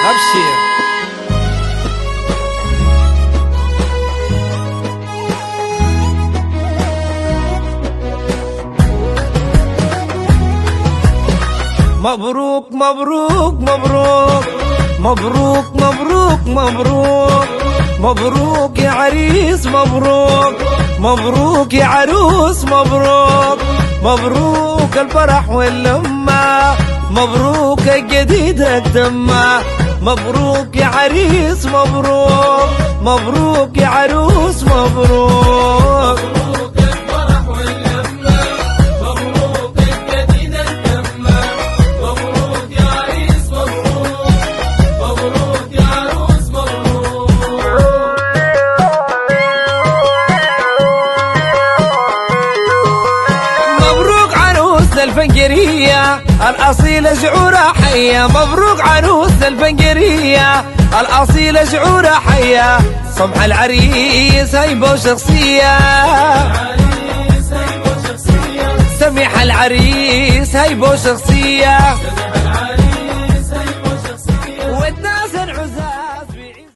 أبشر. مبروك مبروك مبروك مبروك مبروك مبروك مبروك يا عريس، مبروك مبروك يا عروس، مبروك مبروك الفرح واللمة، مبروك الجديد التمة، مبروك يا عريس، مبروك مبروك يا عروس، مبروك الفنجرية الأصيلة شعورها حية، مبروك عروس الفنجرية الأصيلة شعورها حية، صمح العريس هيبة وشخصية، سميح العريس هيبة وشخصية.